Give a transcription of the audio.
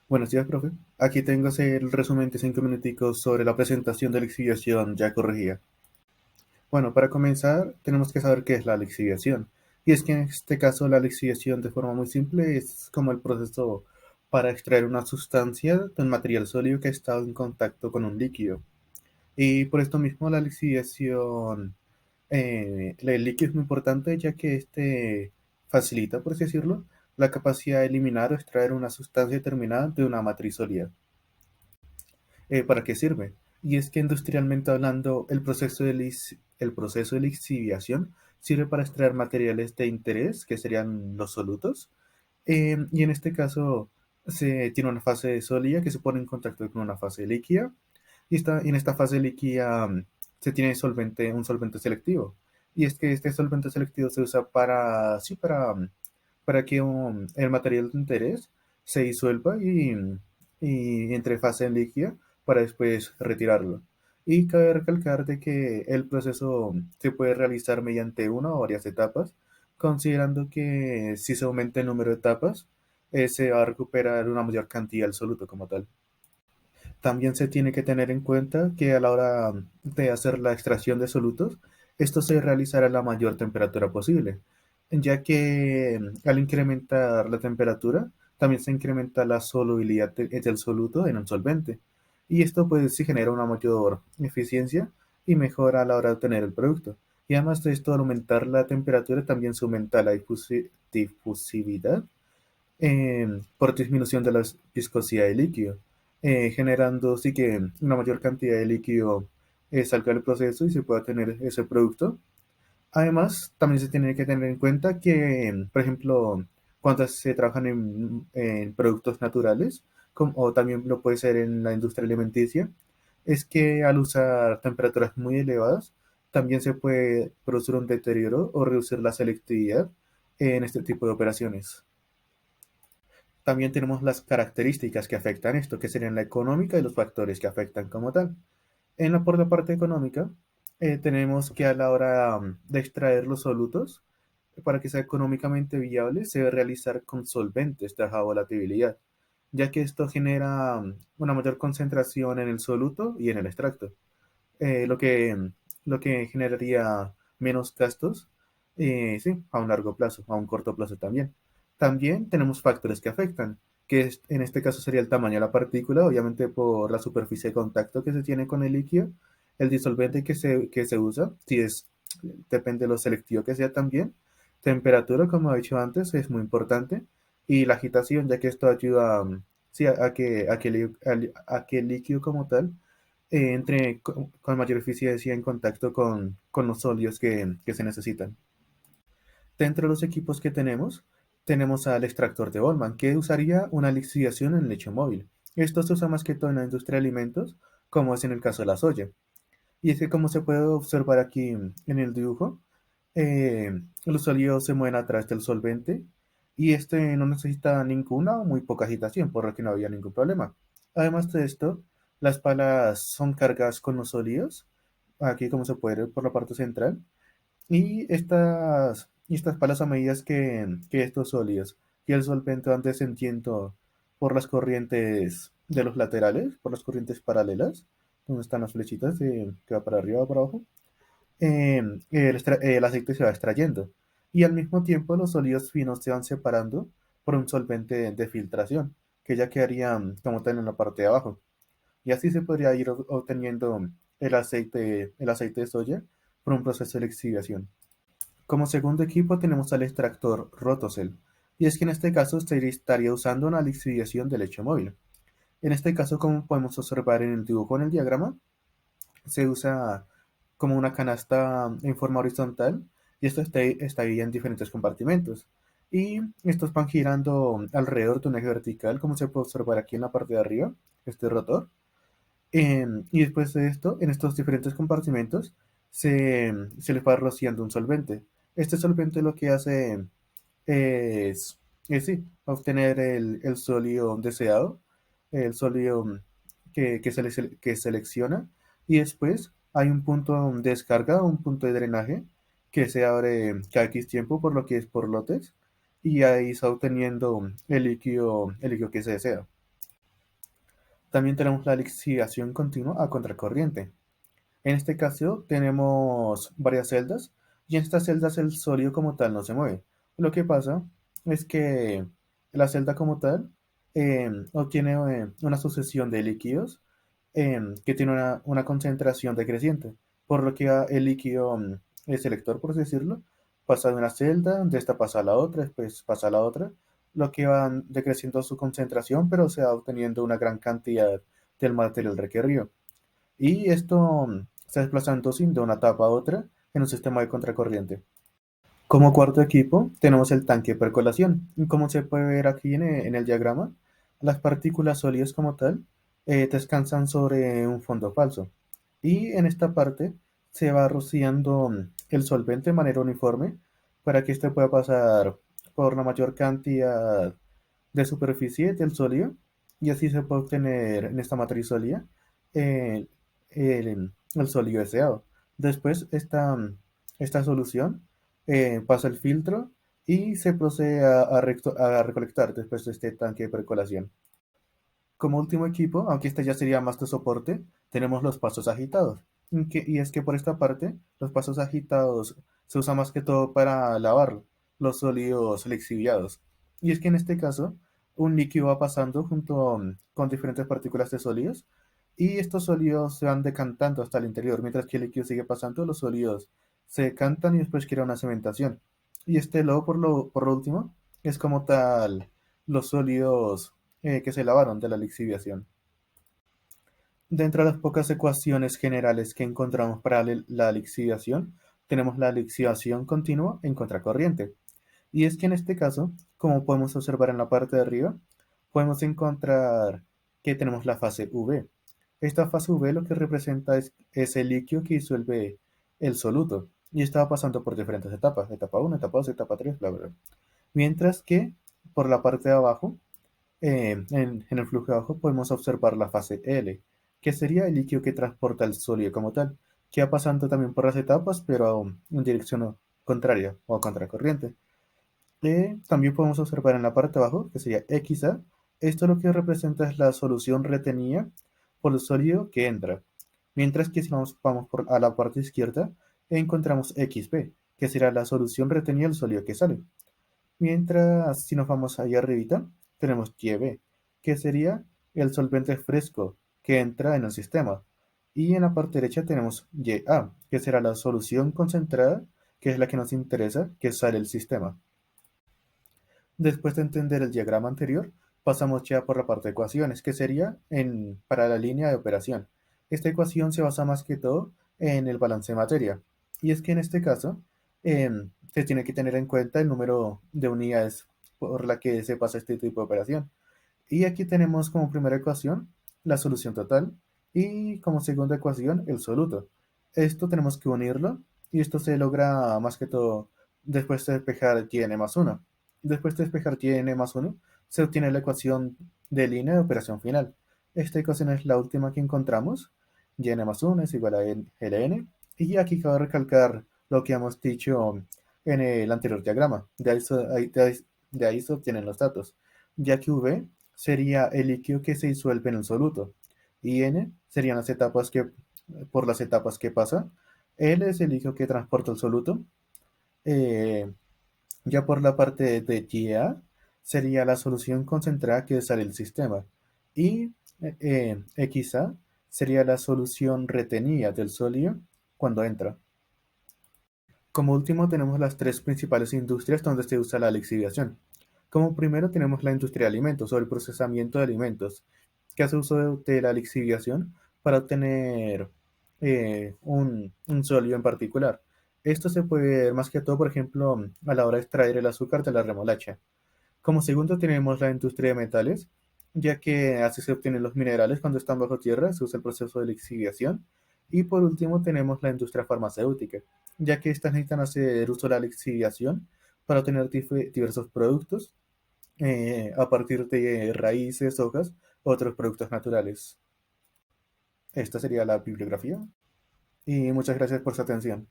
Buenos días, profe. Aquí tengo el resumen de 5 minuticos sobre la presentación de la lixiviación ya corregida. Bueno, para comenzar, tenemos que saber qué es la lixiviación. Y es que en este caso la lixiviación de forma muy simple es como el proceso para extraer una sustancia de un material sólido que ha estado en contacto con un líquido. Y por esto mismo la lixiviación, el líquido es muy importante ya que este facilita, por así decirlo, la capacidad de eliminar o extraer una sustancia determinada de una matriz sólida. ¿Para qué sirve? Y es que industrialmente hablando, el proceso de lixiviación sirve para extraer materiales de interés, que serían los solutos, y en este caso se tiene una fase sólida que se pone en contacto con una fase líquida, y en esta fase líquida se tiene un solvente selectivo. Y es que este solvente selectivo se usa para, sí, para que el material de interés se disuelva y entre fase líquida para después retirarlo. Y cabe recalcar de que el proceso se puede realizar mediante una o varias etapas, considerando que si se aumenta el número de etapas, se va a recuperar una mayor cantidad del soluto como tal. También se tiene que tener en cuenta que a la hora de hacer la extracción de solutos, esto se realizará a la mayor temperatura posible, ya que al incrementar la temperatura, también se incrementa la solubilidad del soluto en un solvente. Y esto pues sí genera una mayor eficiencia y mejora a la hora de obtener el producto. Y además de esto, al aumentar la temperatura, también se aumenta la difusividad por disminución de la viscosidad del líquido, generando sí que una mayor cantidad de líquido salga del proceso y se pueda tener ese producto. Además, también se tiene que tener en cuenta que, por ejemplo, cuando se trabajan en productos naturales, o también lo puede ser en la industria alimenticia, es que al usar temperaturas muy elevadas, también se puede producir un deterioro o reducir la selectividad en este tipo de operaciones. También tenemos las características que afectan esto, que serían la económica y los factores que afectan como tal. Por la parte económica, tenemos que a la hora de extraer los solutos, para que sea económicamente viable, se debe realizar con solventes de baja volatilidad, ya que esto genera una mayor concentración en el soluto y en el extracto, eh, lo que, lo que generaría menos gastos, sí, a un largo plazo, a un corto plazo también. También tenemos factores que afectan, en este caso sería el tamaño de la partícula, obviamente por la superficie de contacto que se tiene con el líquido, el disolvente que se usa, depende de lo selectivo que sea también, temperatura, como he dicho antes, es muy importante, y la agitación, ya que esto ayuda sí, a que el líquido como tal entre con mayor eficiencia en contacto con los sólidos que se necesitan. Dentro de los equipos que tenemos al extractor de Boltzmann, que usaría una lixiviación en leche móvil. Esto se usa más que todo en la industria de alimentos, como es en el caso de la soya. Y es que como se puede observar aquí en el dibujo, los sólidos se mueven a través del solvente y este no necesita ninguna o muy poca agitación, por lo que no había ningún problema. Además de esto, las palas son cargadas con los sólidos, aquí como se puede ver por la parte central, y estas palas a medida que estos sólidos y el solvente van descendiendo por las corrientes de los laterales, por las corrientes paralelas, donde están las flechitas que va para arriba o para abajo, el aceite se va extrayendo. Y al mismo tiempo los sólidos finos se van separando por un solvente de filtración, que ya quedarían como tal en la parte de abajo. Y así se podría ir obteniendo el aceite de soya por un proceso de lixiviación. Como segundo equipo tenemos al extractor Rotocell, y es que en este caso se estaría usando una lixiviación de leche móvil. En este caso, como podemos observar en el dibujo en el diagrama, se usa como una canasta en forma horizontal, y esto está ahí en diferentes compartimentos. Y estos van girando alrededor de un eje vertical, como se puede observar aquí en la parte de arriba, este rotor. Y después de esto, en estos diferentes compartimentos, se les va rociando un solvente. Este solvente lo que hace es sí, obtener el sólido deseado, el sólido que selecciona, y después hay un punto de descarga, un punto de drenaje que se abre cada X tiempo, por lo que es por lotes, y ahí está obteniendo el líquido que se desea. También tenemos la lixiviación continua a contracorriente. En este caso tenemos varias celdas y en estas celdas el sólido como tal no se mueve. Lo que pasa es que la celda como tal obtiene una sucesión de líquidos que tiene una concentración decreciente, por lo que el líquido, el selector, por así decirlo, pasa de una celda, de esta pasa a la otra, después pasa a la otra, lo que va decreciendo su concentración, pero se va obteniendo una gran cantidad del material requerido. Y esto se desplaza entonces de una etapa a otra en un sistema de contracorriente. Como cuarto equipo tenemos el tanque de percolación. Y como se puede ver aquí en el diagrama, las partículas sólidas como tal descansan sobre un fondo falso. Y en esta parte se va rociando el solvente de manera uniforme para que este pueda pasar por la mayor cantidad de superficie del sólido y así se puede obtener en esta matriz sólida eh, el sólido deseado. Después esta solución pasa el filtro y se procede a recolectar después de este tanque de percolación. Como último equipo, aunque este ya sería más de soporte, tenemos los pasos agitados. Y es que por esta parte, los pasos agitados se usan más que todo para lavar los sólidos lixiviados. Y es que en este caso, un líquido va pasando junto con diferentes partículas de sólidos y estos sólidos se van decantando hasta el interior, mientras que el líquido sigue pasando, los sólidos se decantan y después crea una cementación. Y este luego, por lo último, es como tal los sólidos que se lavaron de la lixiviación. Dentro de las pocas ecuaciones generales que encontramos para la lixiviación, tenemos la lixiviación continua en contracorriente. Y es que en este caso, como podemos observar en la parte de arriba, podemos encontrar que tenemos la fase V. Esta fase V lo que representa es el líquido que disuelve el soluto y estaba pasando por diferentes etapas, etapa 1, etapa 2, etapa 3, bla, bla, bla. Mientras que por la parte de abajo en el flujo de abajo podemos observar la fase L, que sería el líquido que transporta el sólido como tal, que va pasando también por las etapas, pero en dirección contraria o contracorriente. También podemos observar en la parte de abajo, que sería XA, esto lo que representa es la solución retenida por el sólido que entra. Mientras que si vamos a la parte izquierda, encontramos XB, que será la solución retenida del sólido que sale. Mientras, si nos vamos ahí arribita, tenemos YB, que sería el solvente fresco que entra en el sistema. Y en la parte derecha tenemos YA, que será la solución concentrada, que es la que nos interesa, que sale del sistema. Después de entender el diagrama anterior, pasamos ya por la parte de ecuaciones, que sería para la línea de operación. Esta ecuación se basa más que todo en el balance de materia. Y es que en este caso se tiene que tener en cuenta el número de unidades por la que se pasa este tipo de operación. Y aquí tenemos como primera ecuación la solución total y como segunda ecuación el soluto. Esto tenemos que unirlo y esto se logra más que todo después de despejar y n más 1. Después de despejar y n más 1 se obtiene la ecuación de línea de operación final. Esta ecuación es la última que encontramos. Y n más 1 es igual a ln. Y aquí cabe recalcar lo que hemos dicho en el anterior diagrama. De ahí se obtienen los datos, ya que V sería el líquido que se disuelve en el soluto y N serían por las etapas que pasa. L es el líquido que transporta el soluto. Eh, ya por la parte de YA sería la solución concentrada que sale del sistema. Y XA sería la solución retenida del sólido cuando entra. Como último tenemos las tres principales industrias donde se usa la lixiviación. Como primero tenemos la industria de alimentos o el procesamiento de alimentos, que hace uso de la lixiviación para obtener un sólido en particular. Esto se puede ver más que todo, por ejemplo, a la hora de extraer el azúcar de la remolacha. Como segundo tenemos la industria de metales, ya que así se obtienen los minerales cuando están bajo tierra, se usa el proceso de lixiviación. Y por último tenemos la industria farmacéutica, ya que estas necesitan hacer uso de la lixiviación para obtener diversos productos a partir de raíces, hojas, otros productos naturales. Esta sería la bibliografía y muchas gracias por su atención.